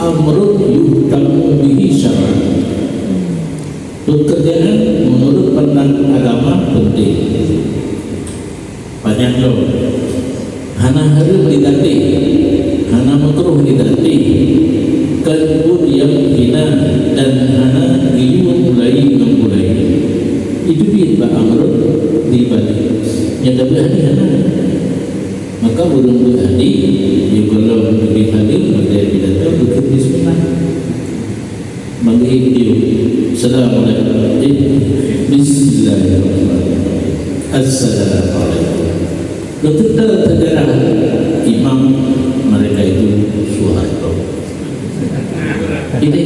amrun yuhkamu bihi syar'an. Pekerjaan menurut pandangan agama penting. Banyak loh. Hana harum didati, hana makruh didati, kalbun yang hina dan hana giyu mulai memulai. Itu dia Pak Amrun di balik. Yang tapi hadi hana. Maka burung hadi, dia kalau lebih hadir maka dia tidak tahu bismillah. Bagi dia, Assalamualaikum, Bismillahirrahmanirrahim, Assalamualaikum. Betul tergerak imam mereka itu Soeharto. Ini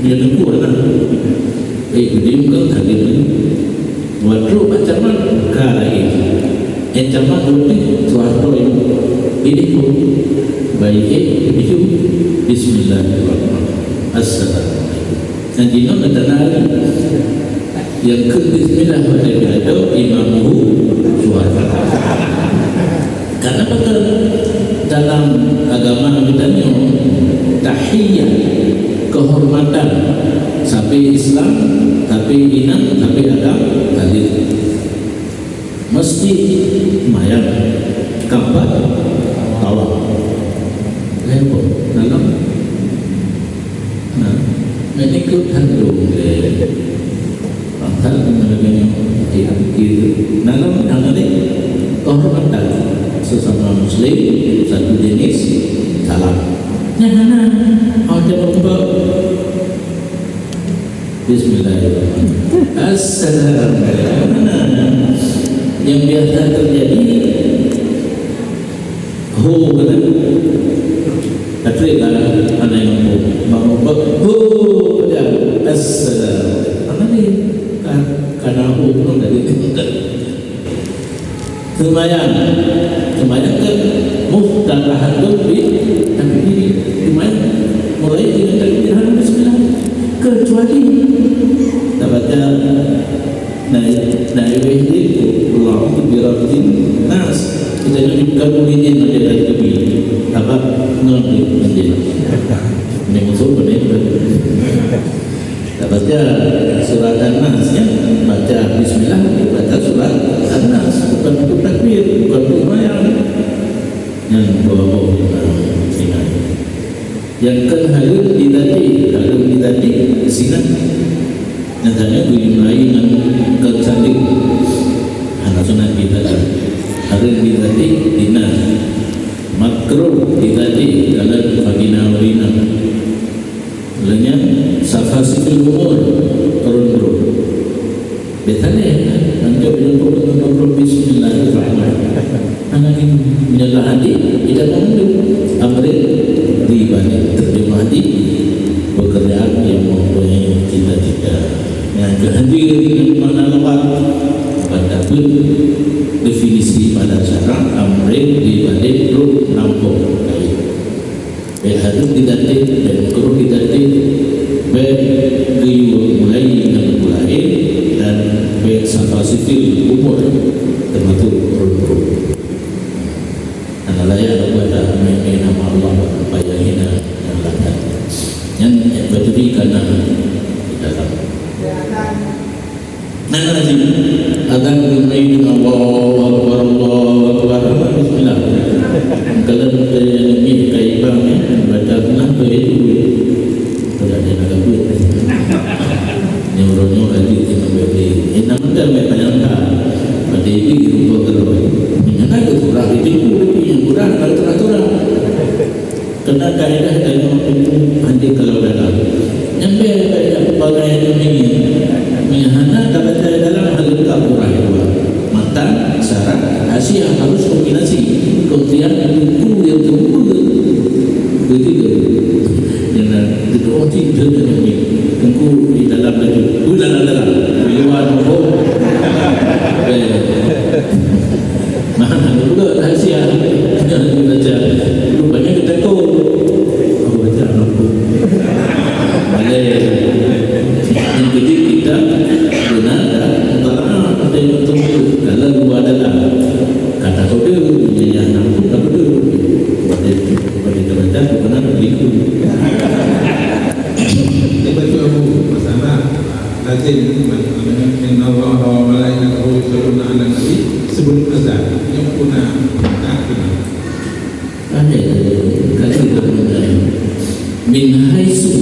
dia tunggu lah. Dia bukan hadir ni. Waktu macam mana kala ini? Ancaman lebih Soeharto ini pun baik itu Bismillahirrahmanirrahim. Assalamualaikum. Nanti nak kenal yang ke Bismillah pada itu Imam Soeharto. Karena betul dalam agama kita ni tahiyat kehormatan sampai Islam, sampai iman, sampai adab hadir. Mesti mayat kabar tawaf. Lepo dalam menikut handung le. Pasal mengenai itu dalam angane kehormatan sesama muslim satu jenis salam. Jangan ada apa. Bismillahirrahmanirrahim. Assalamualaikum. Yang biasa terjadi benar. Ketika ada yang mau pada assalamualaikum. Karena hukum dari kita. Lumayan kan muftatahan lebih tapi ini lumayan mulai dengan takbirahan bismillah kecuali dapatnya dari wahdi Allah birabdin nas kita juga boleh menjadi lebih apa ngerti menjadi memusuh benar dapatnya surat An-Nas ya, baca bismillah baca surat An-Nas, bukan untuk takbir, bukan untuk mayang yang bawa-bawa yang kan hadir di tadi sini nyatanya beli lain yang kecantik anak sunat kita hadir di tadi dina makruh di tadi dalam vagina warina lainnya safasifil umur turun betanya nanti bila bismillahirrahmanirrahim anak ini menjaga hati tidak mengandung amril di balik terjemah hati pekerjaan yang mempunyai cita-cita yang kehadir di mana lewat pada pun definisi pada syarat amril di balik ruk nampung harus didatik dan perlu didatik baik riuh mulai dan mulai dan baik sahabat sifil umur termasuk perut analaya kepada main nama Allah bayangina dan lain yang berdiri karena dalam nanti akan mulai dengan Allah Akbar Bismillah kalau ini kaibang baca kenapa itu tidak ada nak buat neuronnya lagi dengan beri enak betul banyak pada ini rupa kalau menyangka itu kurang itu yang kurang kalau teraturang kena kaedah dan nanti kalau dalam yang baik bagai ini menyahana dapat dalam hal itu kurang matan syarat hasil yang harus kombinasi kemudian buku yang terbuka begitu yang kedua tidak ada tengku di dalam itu dalam luar nopo mana juga rahasia jangan dibaca rupanya kita tahu aku baca nopo boleh yang ketiga kita benar antara ada yang tertentu dalam luar dalam kata kode yang nampak kode pada baca benar begitu Baca Abu masalah lazim inna Allah wa malaikatahu yusholluna 'alan nabi sebelum azan yang punah ada kata min haitsu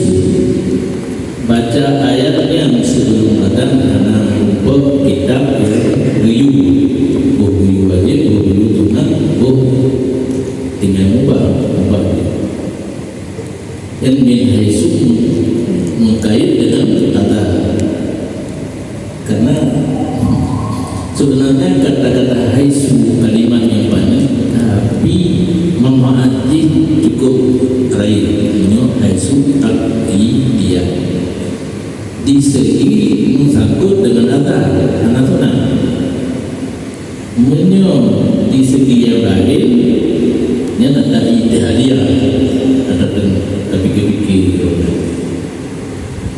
baca ayat yang sebelum azan karena untuk kitab riyu wajib tunang tinggal ubah yang min haitsu mengkait dengan kata, karena sebenarnya kata-kata haitsu kalimat yang banyak tapi memaati cukup terakhir ini haitsu dia di segi mensangkut dengan anak tunang menyo di segi yang lain dia nak ada ijtihadiyah ada pikir-pikir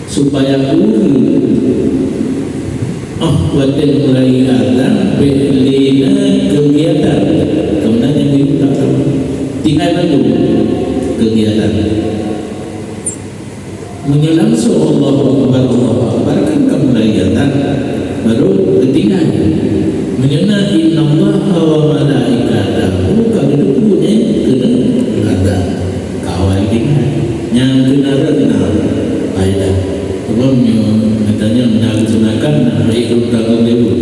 supaya waten mulai azan belina kegiatan kemudian yang itu tak tahu tinggal dulu kegiatan menyelangsung Allahu Akbar kan mulai azan baru ketinggal menyena innallaha wa malaikatahu kalau punya kena azan kawal tinggal yang kena faedah sebabnya katanya melaksanakan baik utama dulu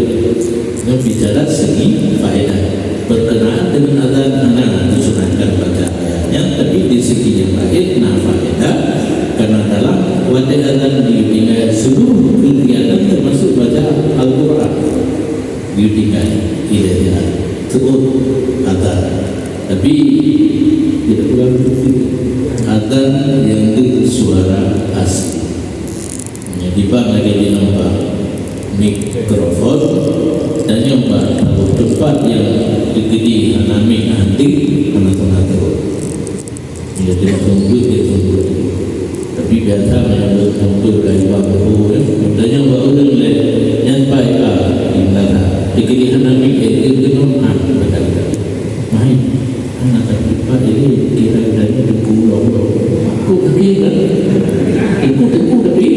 dia bicara segi faedah berkenaan dengan azan anak disunahkan baca ayatnya tapi di segi yang lain faedah karena dalam wajah azan ditinggal seluruh kegiatan termasuk baca Al-Quran ditinggal tidak sebut azan tapi tidak perlu azan yang bersuara asli tiba lagi di nampak mikrofon dan nyoba tahu tempat yang digedi anami nanti anak-anak terus dia tidak tunggu tapi biasa yang tunggu dari bahu dan nyoba ulang nyampai di mana digedi anami itu nomah betul main anak tempat ini kira-kira di pulau aku kira ikut tapi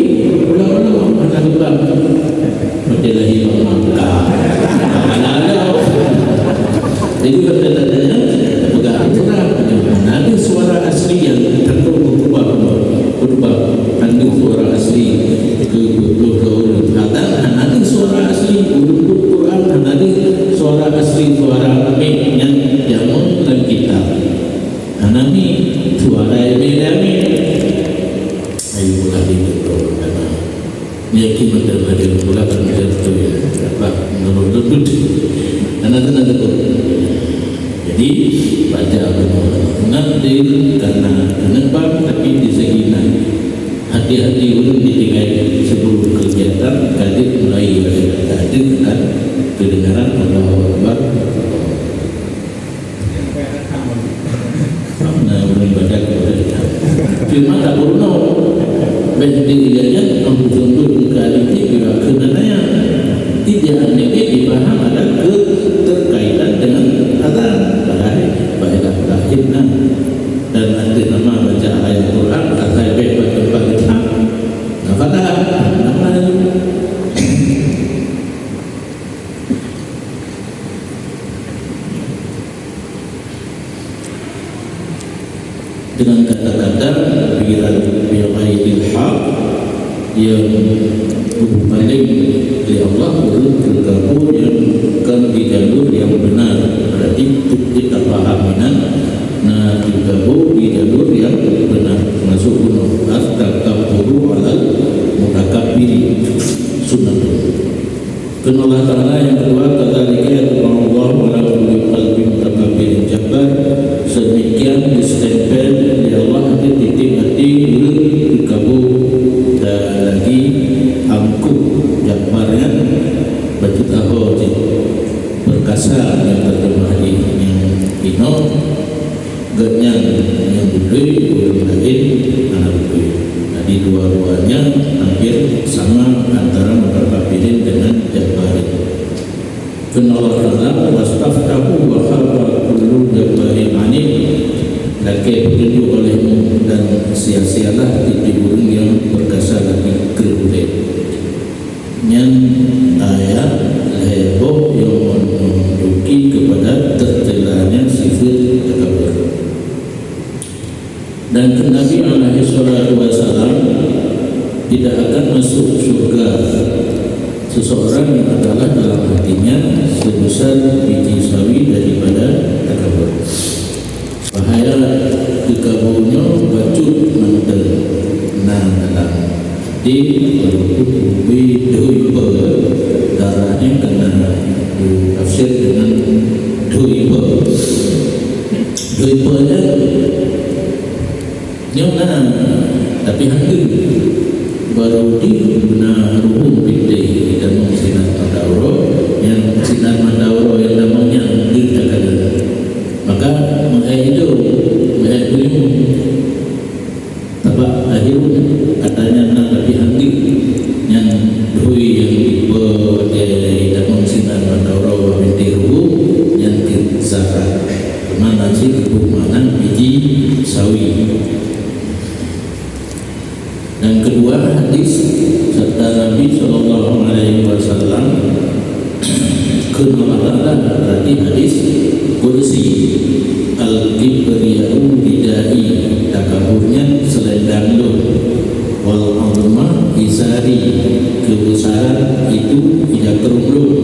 mana lupa berjelahi maka ada jadi bertanya pegang cerah ada suara asli yang tentu berubah kandung suara asli ke ada suara asli untuk Quran ada suara asli suara amin yang jamun dalam kitab anami suara amin ayo lagi betul yakin betul pula kan betul ya apa menurut anak-anak itu jadi baca mengambil karena kenapa tapi di segi hati-hati ulun ditinggal sebelum kegiatan kadir mulai kadir kan kedengaran Allahu Akbar nah ulun baca cuma tak perlu baik dirinya untuk kali ini kenanya tidak aneh dipaham ada keterkaitan dengan azan faedah terakhirnya dan nanti nama baca ayat Quran azan baik baca pada nama dengan kata-kata bi'aidil haq yang berbanding oleh Allah bergabung yang bukan di jalur yang benar berarti kita pahaminan nah bergabung di jalur yang benar masuk gunung at-takaburu alal mutakabiri sunnah karena Allah Ta'ala yang kedua kadzalika Allah wala kulli qalbi mutakabirin jabbar sedemikian distempel di Allah hati titik hati bergabung dan lagi angkuh jabbarnya bacut ahoji berkasa yang terjemah di Ino genyang yang budui ulun lain anak budui jadi dua-duanya hampir sama antara mutakabirin dengan jabbarin karena Allah Ta'ala wastaftahu wa khaba kullu jabbarin anid laki petunjuk olehmu dan sia-sialah titik burung yang Dan Nabi alaihi salatu wasallam tidak akan masuk surga seseorang yang adalah dalam hatinya sebesar biji sawi daripada takabur. Bahaya dikaburnya bacut mantel dalam di ubi duiba darahnya kena tafsir dengan duiba nya nyona tapi hati baru di benar ruhum bidai dan sinar mandauro yang sinar mandauro yang namanya dikatakan maka menghidup tabak akhir katanya nak tapi hati yang dui yang dibawa dalam sinar mandauro bidai ruhum yang zakat mana sih kebumanan biji sawi. Dan kedua hadis serta Nabi SAW kenapa berarti hadis kursi al-kibriyau bidai takaburnya selendang lu wal azma isari kebesaran itu tidak kerudung.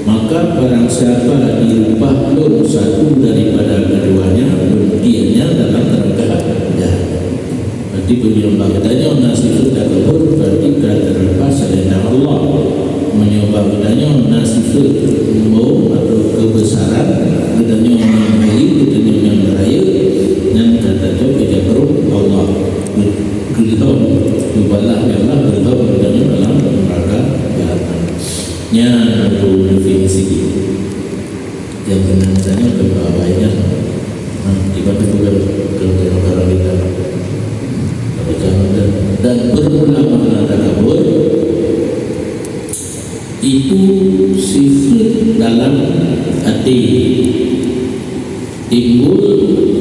Maka barang siapa dirubah lu satu daripada keduanya berdianya dalam neraka jahanam. Berarti beliau bertanya nasib takabur berarti terlepas selendang Allah. Menyebabkannya nasib mau atau kebesaran katanya yang baik katanya yang beraya dan katanya tidak perlu Allah gelap dibalah Allah gelap katanya dalam neraka jahanam. Nya perlu definisi yang benar tanya ke bawahnya tiba-tiba ke negara kita dan bermula makna takabur itu sifat dalam hati timbul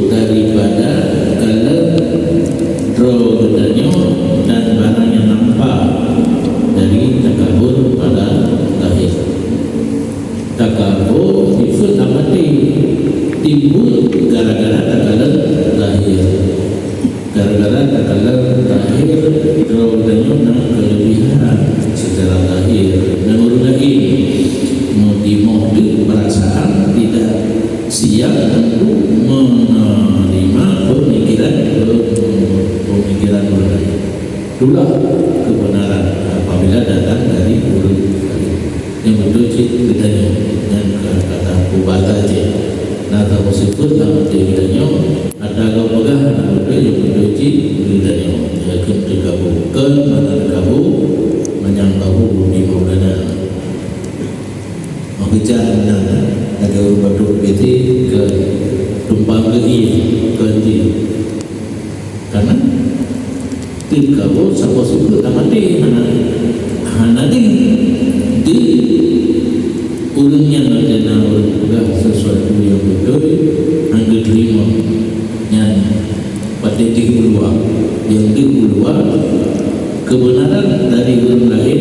daripada kalau drogetanya dan barang yang nampak dari takabur pada lahir. Takabur sifat dalam hati timbul gara-gara takalan lahir. Gara-gara takalan lahir drogetanya nak kelebihan secara lahir. Menurut lagi motif perasaan tidak siap untuk menerima pemikiran berlain. Itulah kebenaran apabila datang dari guru yang betul kitanya dan kata kubata je. Nada musibut dalam kitanya ada kau pegang ada yang betul kitanya. Yakin tergabungkan mana tergabung menyangkau di maulana. Bicara dengan ada batu beti ke tumpang ke karena tidak boleh sampai suku tamati hana di urangnya ada orang sesuatu yang betul anda terima yang pada dikeluar yang dikeluar kebenaran dari orang lain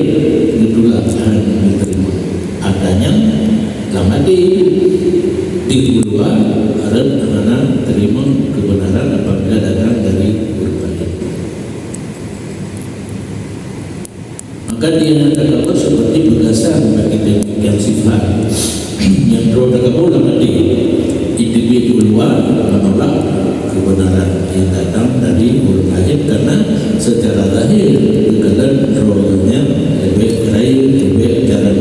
itulah yang diterima adanya lama di luar ada mana terima kebenaran apabila datang dari orang lain. Maka dia takabur seperti berdasar bagi demikian sifat yang terus takabur lama itu luar menolak kebenaran yang datang dari orang lain karena secara lahir keadaan rohnya lebih kaya lebih jalan.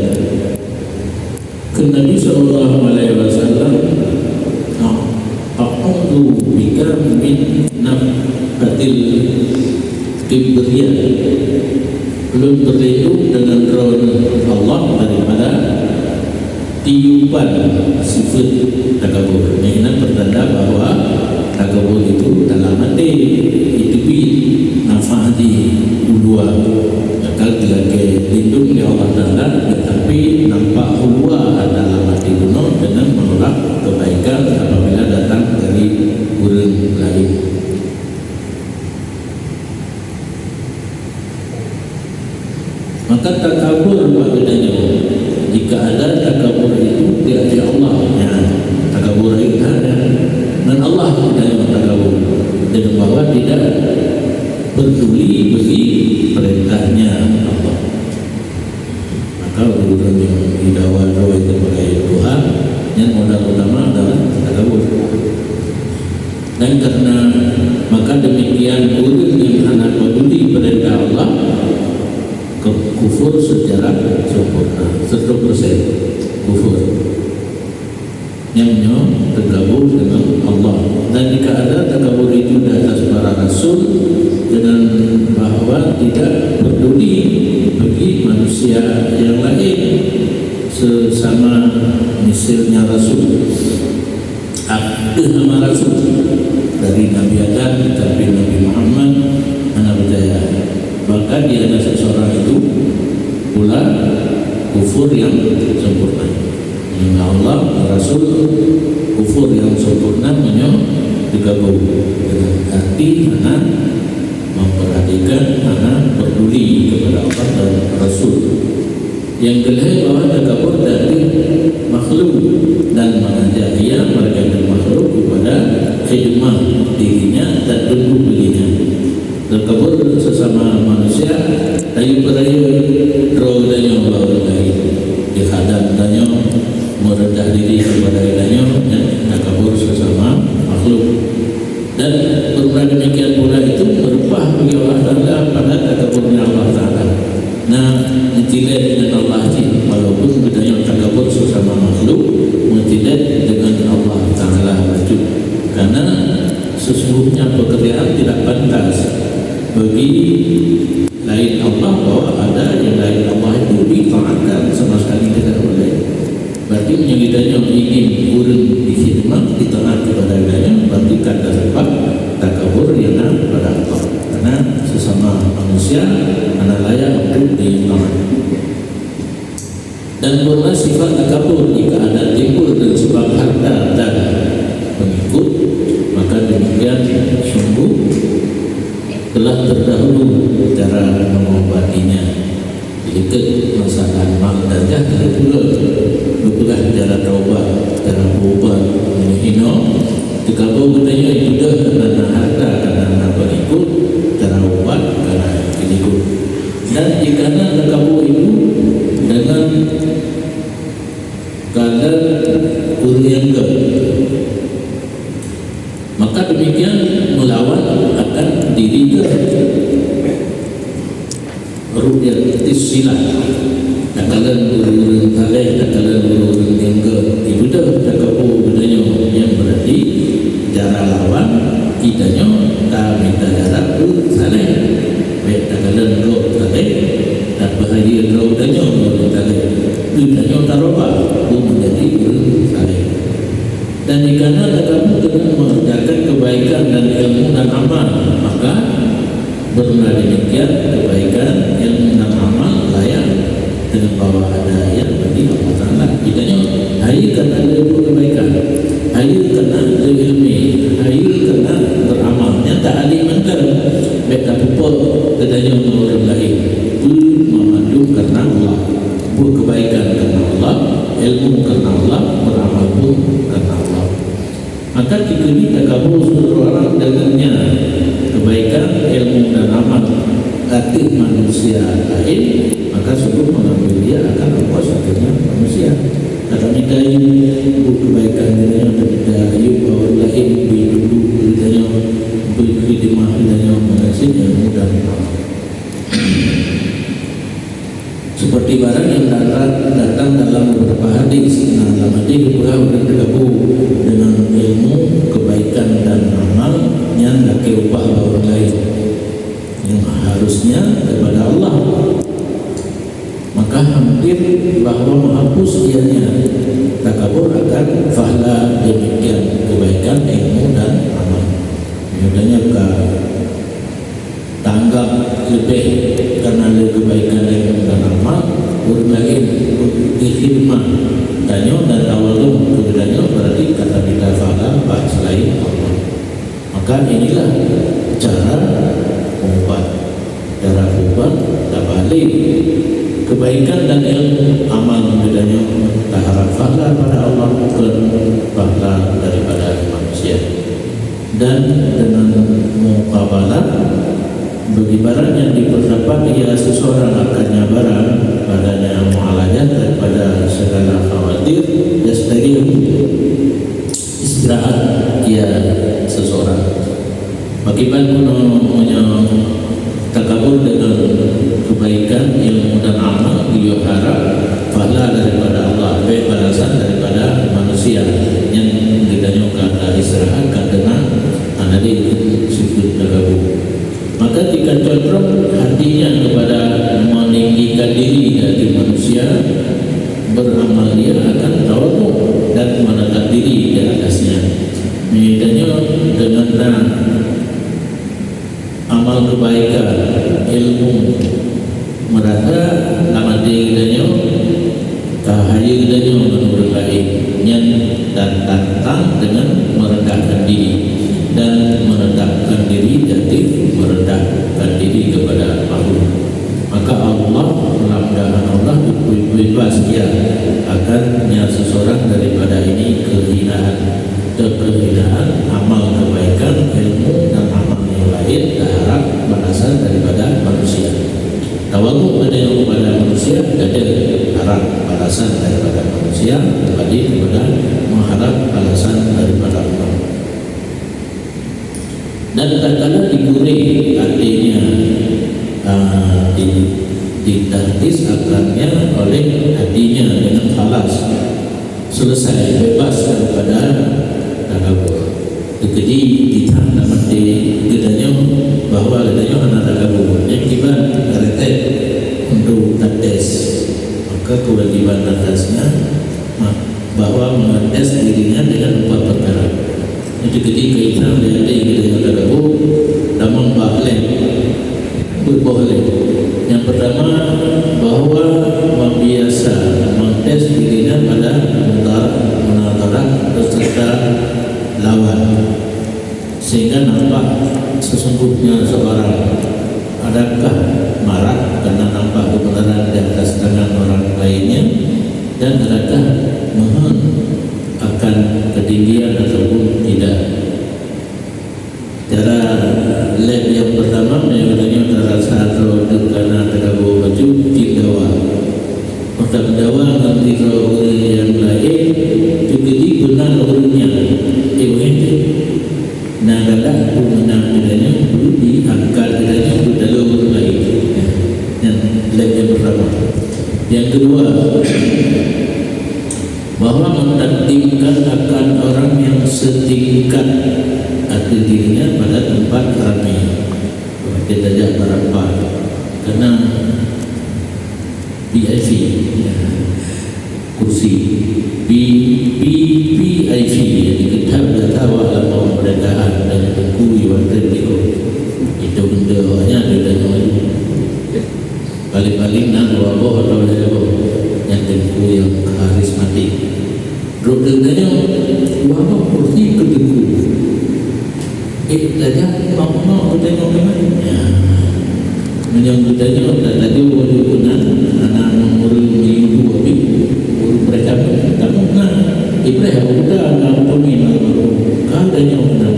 Nabi sallallahu alaihi wasallam a'udzu bika min nafatil kibriya belum berlindung dengan roh Allah daripada tiupan sifat takabur. Ini bertanda bahwa takabur itu dalam hati itu nafadi ulua akal dilakai lindung oleh Allah Taala tetapi nampak ulua dalam hati kuno dengan menolak kebaikan apabila datang dari orang lain. Maka takabur padanya jika ada takabur itu dari Allah ya takabur itu ada dan Allah tidak takabur peduli bagi perintahnya Allah. Maka urusan yang didakwa kepada Tuhan yang modal utama adalah takabur. Dan karena maka demikian urus yang anak peduli perintah Allah kufur secara sempurna 100% kufur yang tergabung dengan Allah. Dan jika ada takabur itu di atas para rasul dengan bahwa tidak peduli bagi manusia yang lain sesama misalnya rasul ada nama rasul dari Nabi Adam sampai Nabi Muhammad anak percaya, maka dia ada seseorang itu pula kufur yang sempurna. Dengan Allah Rasul kufur yang sempurna digabung dengan arti anak memperhatikan, anak peduli kepada Allah dan Rasul. Yang kelihatan bahwa takabur dari makhluk dan mengajak dia mereka makhluk kepada khidmah dirinya dan tunduk dirinya. Takabur sesama manusia ayu peraya roh danyo bawa lagi dihadap danyo merendah diri kepada danyo dan takabur sesama makhluk. Dan berbeda demikian pula itu berubah bagi Allah Ta'ala pada takaburnya Allah Ta'ala. Nah, tidak dengan Allah walaupun bedanya takabur sesama makhluk tidak dengan Allah Ta'ala itu. Karena sesungguhnya pekerjaan tidak pantas bagi lain Allah bahwa ada yang lain Allah itu ditaatkan sama sekali tidak boleh. Berarti menyelidanya ingin urun di khidmat ditaat kepada adanya berarti kata sebab takabur yang pada Allah. Karena sesama manusia anak layak untuk ditaat. Dan pula sifat takabur jika ada timbul dari sebab harta dan pengikut, maka demikian sungguh telah terdahulu cara mengobatinya. Jadi masalah mak dan jahat lupalah cara taubat, cara berubah menghina. Takabur katanya itu dah karena harta, karena pengikut, cara ubat karena pengikut. Dan jika takabur itu dengan kadar urianga, maka demikian melawan akan diri ke ru'yat silah. Takalan urun taleh, takalan urun yang itu dah takabur bedanya yang berarti cara lawan kitanya tak minta jarak urun taleh. Baik takalan roh taleh tak bahaya roh danyo urun taleh. Danyo taroba menjadi urun taleh. Dan jika kamu dengan mengerjakan kebaikan dan ilmu dan amal, maka benar demikian kebaikan, ilmu dan amal layak dengan bahwa ada yang bagi Allah Ta'ala. Kitanya hari karena ilmu kebaikan, hari karena ilmi, hari karena beramal. Nyata adik mental beta pupuk katanya orang lain itu memandu karena Allah, buat kebaikan karena Allah, ilmu karena Allah, beramal pun karena Allah. Maka jika kita takabur seluruh orang dengannya kebaikan, ilmu dan amal hati manusia lain, maka sungguh mengambil dia akan lepas akhirnya manusia. Kata minta ibu kebaikan dia, minta ibu bawa lain dulu dia beri khidmah dia mengasih ilmu dan amal. Seperti barang yang datang dalam beberapa hadis. Nah, dalam hadis pula bergabung dengan ilmu kebaikan dan amal yang laki upah orang lain yang harusnya kepada Allah, maka hampir bahawa menghapus ianya takabur akan fahla demikian kebaikan, ilmu dan amal. Maknanya tanggap lebih karena kebaikan, ilmu dan amal orang lain dikhidmat danyo dan awalum kebedanyo berarti kata kita fahla selain Allah. Maka inilah cara ubat, cara ubat tak balik kebaikan dan ilmu amal bedanya tak harap pahala pada Allah, bukan pahala daripada manusia. Dan dengan muqabalah bagi barang yang diperdapat ia seseorang akannya barang padanya mu'alajah daripada segala khawatir yastarihu istirahat ia seseorang bagaimana punya takabur dengan kebaikan ilmu dan amal dia harap pahala daripada Allah baik balasan daripada manusia yang ditanya kata istirahat karena ada sifat takabur. Maka jika condong hatinya kepada meninggikan diri dari manusia, beramal dia akan tawadhu dan menetap diri di atasnya. Misalnya dengan amal kebaikan, ilmu merata nama dia cahaya dia menurut lain dan datang dengan merendahkan diri dan menetapkan diri jadi merendahkan diri kepada Allah. Maka Allah melambangkan Allah bebas dia akannya seseorang daripada ini kehinaan amal kebaikan ilmu dan amal yang lain harap balasan daripada manusia. Tawadhu pada yang kepada manusia ada harap balasan daripada manusia kepada mengharap balasan daripada Allah. Dan kadang-kadang diguring artinya ditahdiz akannya oleh hatinya dengan khalas selesai bebas daripada takabur. Jadi ditanda mati gedanya bahwa gedanya anak takabur yang kita retet untuk tes maka kewajiban atasnya bahwa mengetes dirinya dengan 4 perkara. Jadi ketika kita melihat kita takabur namun boleh. Yang pertama bahwa membiasa mengtes dirinya pada menatarak peserta lawan sehingga nampak sesungguhnya seorang adakah marah karena nampak kebenaran di atas tangan orang lainnya dan adakah mohon akan ketinggian ataupun tidak. Cara lab yang pertama mengenai antara satu karena takabur baju tidawa maka mendawa nanti kalau orang yang lain juga benar orangnya itu nah ada menang bedanya perlu diangkat bedanya perlu dalam orang lain yang lab yang pertama. Yang kedua bahwa mentertibkan akan orang yang setingkat atau dirinya pada tempat ramai kita tidak merapat karena VIP kursi VIP yang diketap data wala pemerintahan dan buku iwan itu bendanya bedanya paling-paling nak wabah atau yang buku yang karismatik bedanya wabah kursi kedeku saja mau tengok ya menyambut aja tadi waktu punan anak nomor 52 mereka kamu kan Ibrahim udah anak pemimpin katanya benar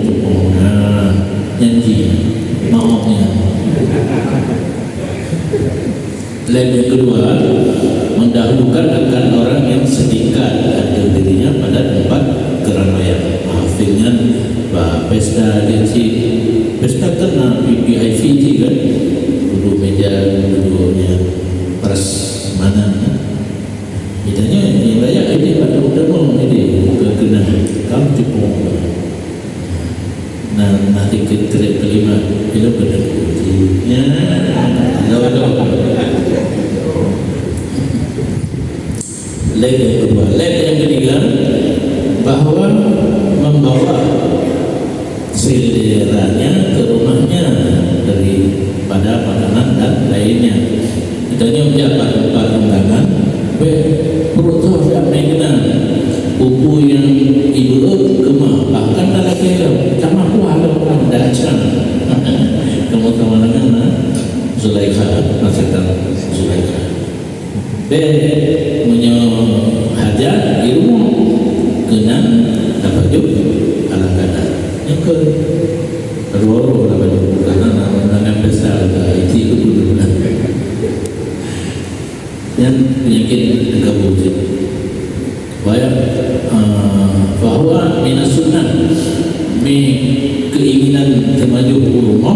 nyanyi maafnya. Lain yang kedua mendahulukan akan orang yang setingkat ada dirinya pada tempat keramaian hafilnya pesta agensi pesta kena PPIV kan dulu meja dulunya pers mana ditanya ini banyak ini pada utama ini kena kamu cepung nah nanti kelima bila benar ya lain yang kedua lain yang ketiga bahwa membawa selderanya ke rumahnya daripada makanan dan lainnya. Kitanya menjaga tempat undangan, perut tu siap mengenal buku yang ibu kemah bahkan dalam film sama kuah orang dacang. Kamu dengan Zulaikha, masakan Zulaikha. Punya hajat ilmu kenal dapat juga ala kadar. Yang kedua dapat juga karena besar penyakit tergabung. Bahwa minas sunnah keinginan termaju ulama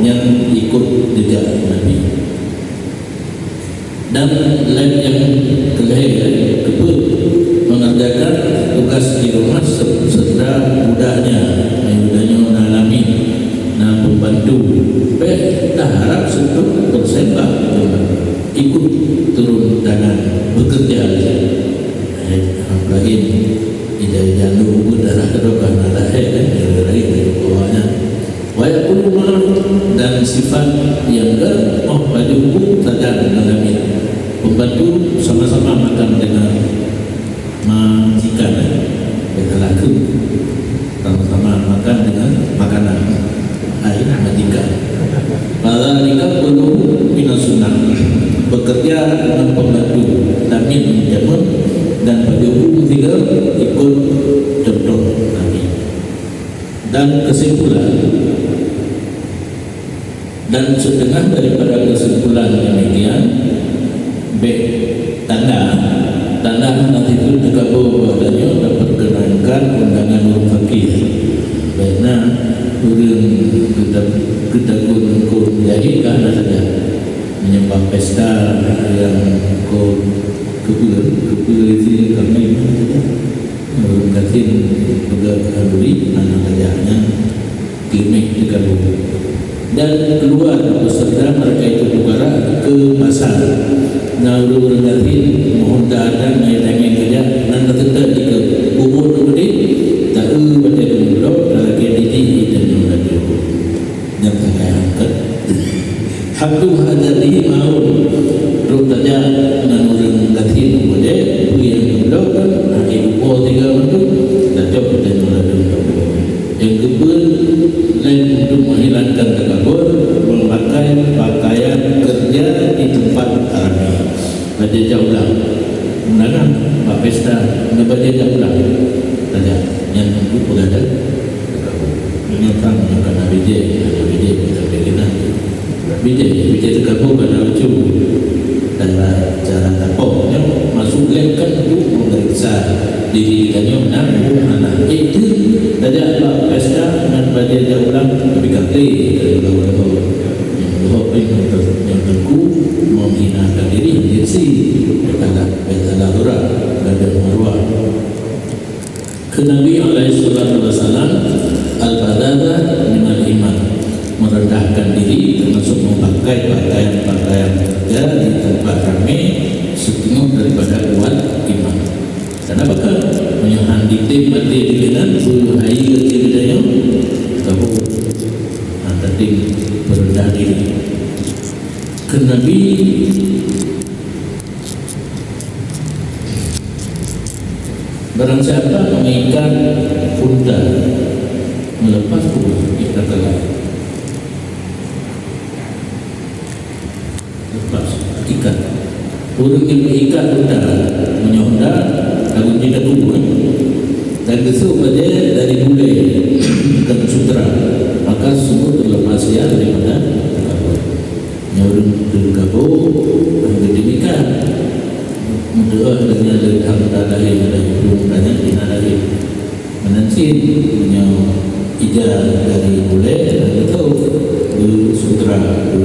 yang ikut jejak Nabi. Dan lain yang kedua mengerjakan tugas di rumah serta budaknya mengalami membantu. Dah harap sebut bersembah ikut turun tangan bekerja. Apalagi ijazah dulu darah kedua darah lain bawahnya. Walaupun dan sifat yang pada hukum tajam mengalami pembantu sama-sama makan dengan majikan laku sama-sama makan dengan makanan air majikan. Pada nikah perlu minas sunnah bekerja dengan pembantu tamin jamun dan pada hukum tiga ikut contoh Nabi. Dan kesimpulan dan setengah daripada kesimpulan demikian tanda nanti itu tergabung padanya dapat kenangkan undangan orang fakir. Karena kita kun menjadi karena saja menyembah pesta yang kepulauan itu kami mengkatin juga kanduri anak ajaknya klinik tergabung dan keluar beserta mereka itu bukara ke pasar. Nauru rengatin mohon keadaan naik kerja dan tertentu di kubur kemudian tak pada dulu lagi di dan dulu yang terangkat hakku hadati mau rupanya nauru rengatin kemudian yang dulu kan lagi kubur tiga waktu tak jauh dan dulu yang kedua lain untuk menghilangkan takabur memakai pakaian kerja di tempat ramai. Baca jauhlah undangan Pak Pesta baca jauhlah saja yang itu pun ada ini orang yang kena bijak kita berkena bijak tergabung pada lucu cara tapok yang masuk lengkan itu memeriksa diri kita anak itu saja Pak Pesta dan baca jauhlah lebih kata yang tentu menghinakan diri diri betala hura dan marwah ke Nabi SAW al-badada minal iman merendahkan diri termasuk memakai pakaian kerja di tempat ramai setengah daripada kuat iman. Dan apakah menyahan dikti mati dengan hai kerja bidaya tahu tadi merendah diri ke Nabi barang siapa mengikat unta melepas kita telah lepas ikat orang yang mengikat unta menyonda lagu tidak tubuh dan besok pada dari mulai ke sutra maka semua terlepas ya daripada orang tergabung dan demikian mendoa dengan letak dalai belum banyak dinalai menanti punya ijazah dari mulai dan tahu sutra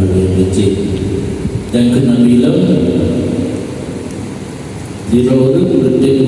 berjit dan kena bilang di rawat berjit